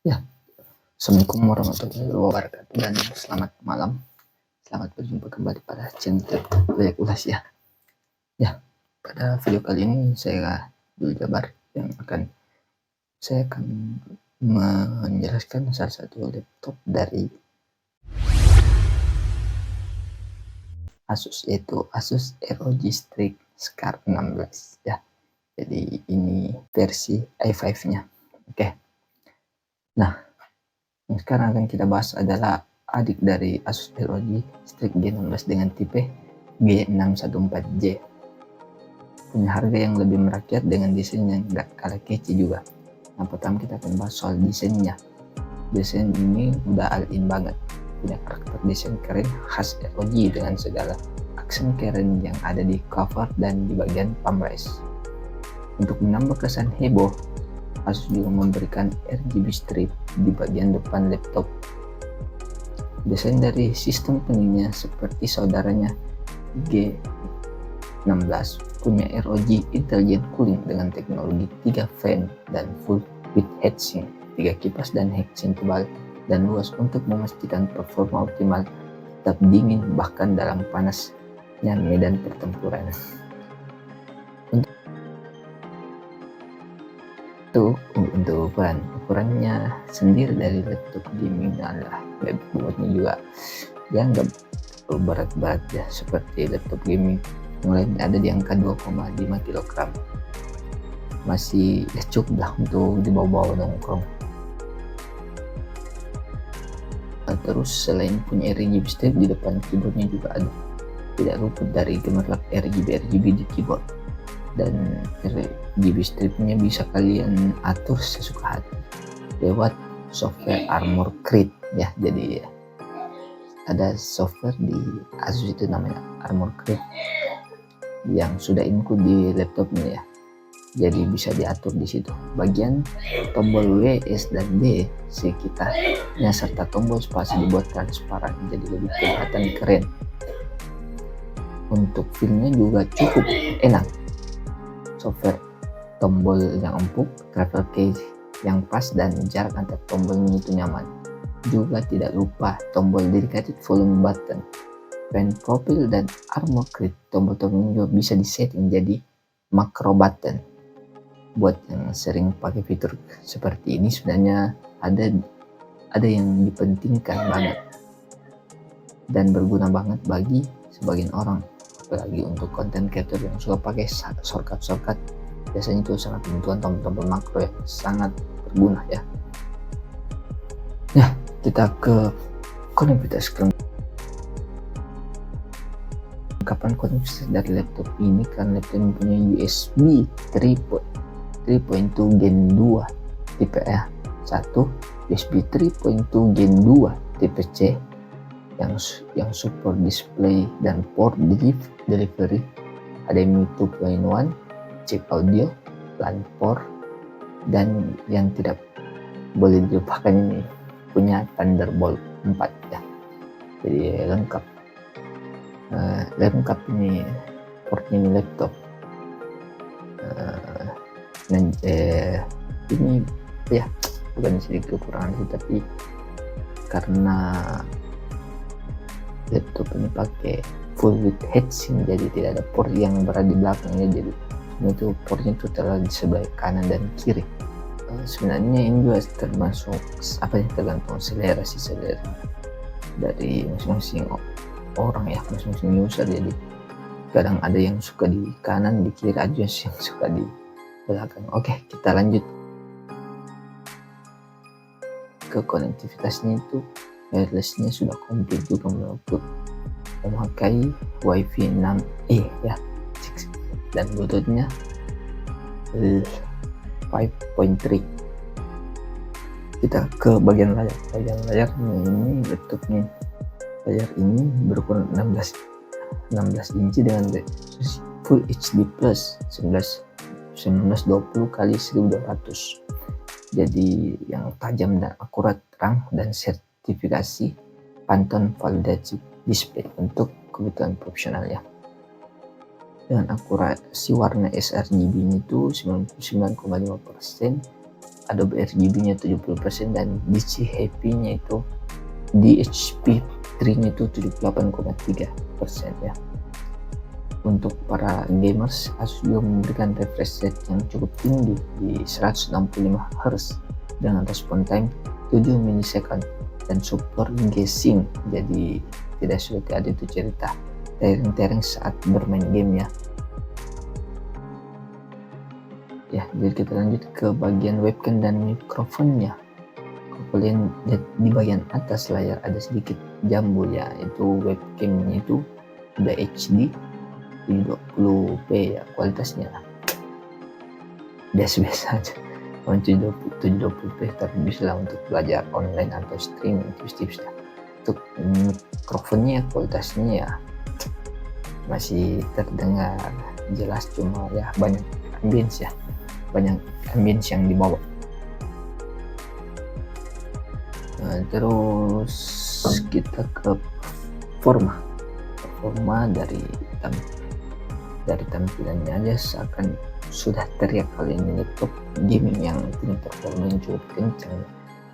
Ya, Assalamualaikum warahmatullahi wabarakatuh dan selamat malam. Selamat berjumpa kembali pada channel Proyek Ulas ya. Pada video kali ini saya Abdul Jabar yang saya akan menjelaskan salah satu laptop dari Asus, yaitu Asus ROG Strix Scar 16 ya. Jadi ini versi i5-nya. Oke. Nah, yang sekarang akan kita bahas adalah adik dari Asus ROG Strix G16 dengan tipe G614J. Punya harga yang lebih merakyat dengan desain yang gak kalah kece juga. Nah, pertama kita akan bahas soal desainnya. Desain ini udah all-in banget. Punya karakter desain keren khas ROG dengan segala aksen keren yang ada di cover dan di bagian pamrest. Untuk menambah kesan heboh, Asus juga memberikan RGB strip di bagian depan laptop. Desain dari sistem pendingnya seperti saudaranya G16 punya ROG Intelligent Cooling dengan teknologi 3 fan dan full with heatsink, 3 kipas dan heatsink tebal dan luas untuk memastikan performa optimal tetap dingin bahkan dalam panasnya medan pertempuran. Untuk ukurannya sendiri dari laptop gaming adalah bobotnya juga ya nggak berat-berat ya seperti laptop gaming yang lain, ada di angka 2,5 kg, masih ya cukup lah untuk dibawa-bawa nongkrong. Terus selain punya RGB strip di depan keyboardnya juga ada, tidak luput dari gemerlap RGB di keyboard. Dan RGB stripnya bisa kalian atur sesuka hati lewat software Armor Crate ya. Jadi ada software di Asus itu namanya Armor Crate yang sudah include di laptopnya ya, jadi bisa diatur di situ. Bagian tombol W, S dan B sekitarnya serta tombol spasi dibuat transparan jadi lebih kelihatan keren. Untuk feelnya juga cukup enak. Software tombol yang empuk, travel case yang pas dan jarak antar tombolnya itu nyaman. Juga tidak lupa tombol dedicated volume button, pen profile dan Armor Crate. Tombol-tombolnya juga bisa disetting jadi macro button. Buat yang sering pakai fitur seperti ini sebenarnya ada yang dipentingkan banget dan berguna banget bagi sebagian orang, apalagi untuk content creator yang suka pakai shortcut. Biasanya itu sangat membutuhkan tombol-tombol makro yang sangat berguna ya. Nah, kita ke konektivitas. Kelengkapan konektivitas dari laptop ini, karena laptop mempunyai USB 3.2 Gen 2 tipe E1, USB 3.2 Gen 2 tipe C yang support display dan port delivery, HDMI 2.1, chip audio, LAN port, dan yang tidak boleh dilupakan ini punya Thunderbolt 4 ya. Jadi lengkap ini portnya ini laptop. Ini ya bukan sedikit kekurangan sih, tapi karena laptop ini pakai full with heatsink jadi tidak ada port yang berada di belakangnya, jadi itu portnya itu terlalu di sebelah kanan dan kiri. Sebenarnya ini juga termasuk tergantung selera dari masing-masing orang ya, masing-masing user. Jadi kadang ada yang suka di kanan, di kiri, ada yang suka di belakang. Oke, kita lanjut ke konektivitasnya. Itu wirelessnya sudah komplit juga, memakai WiFi 6E ya, dan Bluetoothnya 5.3. Kita ke bagian layar. Ini laptopnya layar ini berukuran 16 inci dengan Full HD Plus 1920 x 1200. Jadi yang tajam dan akurat, terang, dan sertifikasi Pantone Validasi Display untuk kebutuhan profesional ya. Dengan akurasi warna sRGB itu 99,5%, Adobe RGB-nya 70% dan DCP-nya itu DHP3-nya itu 78,3% ya. Untuk para gamers, Asus juga memberikan refresh rate yang cukup tinggi di 165 Hz dengan respon time 7 milisecond dan support G-Sync, jadi tidak sulit ada itu cerita tering-tering saat bermain game ya. Ya, jadi kita lanjut ke bagian webcam dan mikrofonnya. Kalau kalian lihat di bagian atas layar ada sedikit jambul ya, itu webcamnya itu udah HD 720p ya, kualitasnya biasa-biasa aja. 720p tapi bisa lah untuk belajar online atau streaming, tips-tips ya. Untuk mikrofonnya kualitasnya ya masih terdengar jelas, cuma ya banyak ambience yang dibawa. Nah, terus kita ke performa dari tampilannya aja seakan sudah teriak kali ini laptop gaming yang punya performa yang cukup kencang,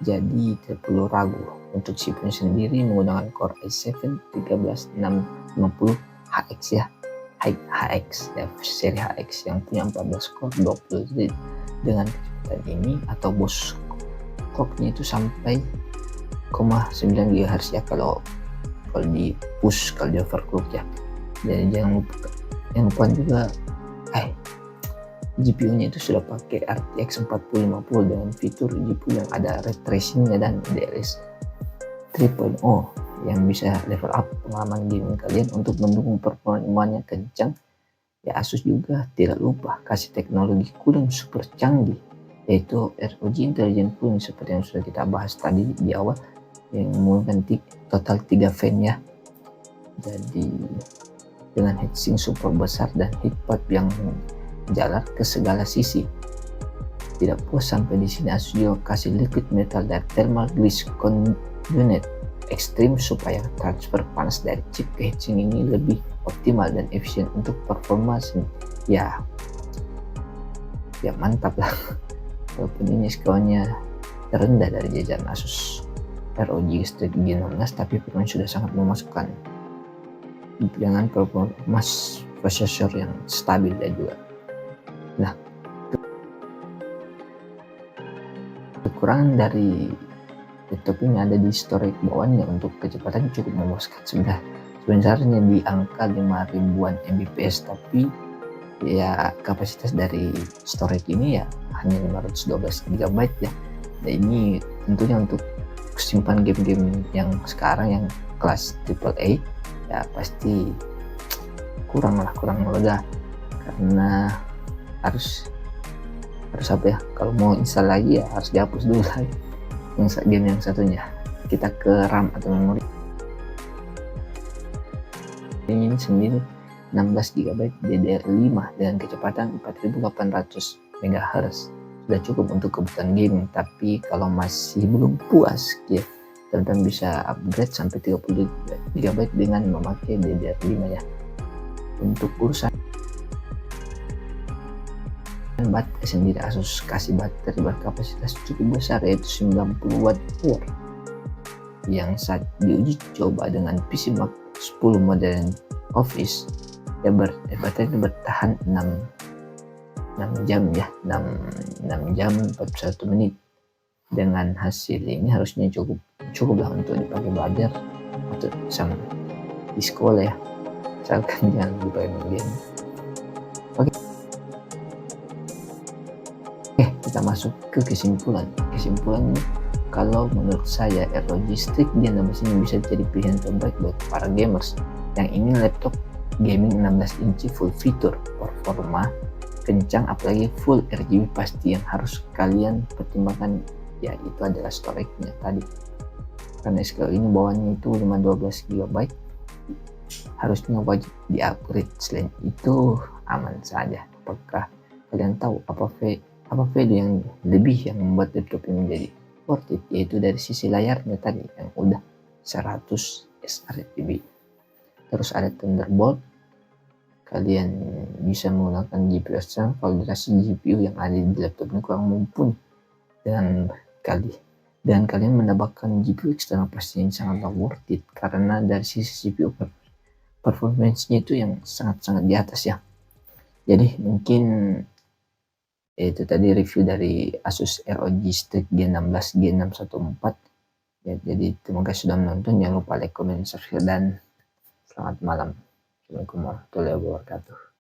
jadi tidak perlu ragu. Untuk CPU sendiri menggunakan Core i7 13650HX ya, HX ya, seri HX yang punya 14 core 20 thread dengan kecepatan ini, atau boost clock-nya itu sampai 0,9 GHz ya kalau di push, kalau di overclock ya. Jadi jangan lupa juga GPU-nya itu sudah pakai RTX 4050 dengan fitur GPU yang ada ray tracing-nya dan DLSS 3.0 yang bisa level up pengalaman gaming kalian. Untuk mendukung performanya kencang ya, Asus juga tidak lupa kasih teknologi cooling super canggih, yaitu ROG Intelligent Cooling seperti yang sudah kita bahas tadi di awal, yang menggunakan total 3 fan ya. Jadi dengan heatsink super besar dan heatpipe yang jalar ke segala sisi. Tidak puas sampai di sini, Asus juga kasih liquid metal dari thermal grease conduit ekstrim supaya transfer panas dari chip ke heatsink ini lebih optimal dan efisien untuk performa ya mantap lah. Walaupun ini skalanya terendah dari jajaran Asus ROG Strix G16, tapi performa sudah sangat memasukkan dengan performa prosesor yang stabil dan juga. Nah, kekurangan dari laptop ini ada di storage bawahnya. Untuk kecepatan cukup memuaskan, sebenarnya di angka 5000-an Mbps, tapi ya kapasitas dari storage ini ya hanya 512 GB ya. Nah, ini tentunya untuk simpan game-game yang sekarang yang kelas AAA ya pasti kurang lega, karena harus apa ya, kalau mau install lagi ya harus dihapus dulu lagi yang game yang satunya. Kita ke RAM atau memori ini sendiri 16 GB DDR5 dengan kecepatan 4800 MHz sudah cukup untuk kebutuhan gaming. Tapi kalau masih belum puas ya, teman-teman bisa upgrade sampai 30 GB dengan memakai DDR5 ya. Untuk urusan baterai sendiri, Asus kasih baterai berkapasitas cukup besar yaitu 90 Watt yang saat diuji coba dengan PC Mac 10 model Office ya baterai bertahan 6 jam ya, 6 jam 41 menit. Dengan hasil ini harusnya cukup lah untuk dipakai belajar atau sama di sekolah ya, misalkan jangan dipakai game. Oke, kita masuk ke kesimpulannya. Kalau menurut saya ROG Strix G16 ini bisa jadi pilihan terbaik buat para gamers yang ingin laptop gaming 16 inci full fitur, performa kencang, apalagi full RGB. Pasti yang harus kalian pertimbangkan ya itu adalah storage-nya tadi, karena SKU ini bawahnya itu 512 GB, harusnya wajib di upgrade. Selain itu aman saja. Apakah kalian tahu apa value yang lebih yang membuat laptop ini menjadi worth it? Yaitu dari sisi layarnya tadi yang udah 100 sRGB, terus ada Thunderbolt, kalian bisa menggunakan GPU external kalau dirasa GPU yang ada di laptop ini kurang mumpuni. dan kalian mendapatkan GPU eksternal pastinya sangatlah worth it, karena dari sisi CPU performance-nya itu yang sangat-sangat di atas ya. Jadi mungkin itu tadi review dari Asus ROG Strix G16 G614 ya. Jadi terima kasih sudah menonton, jangan lupa like, comment, subscribe, dan selamat malam. Assalamualaikum warahmatullahi wabarakatuh.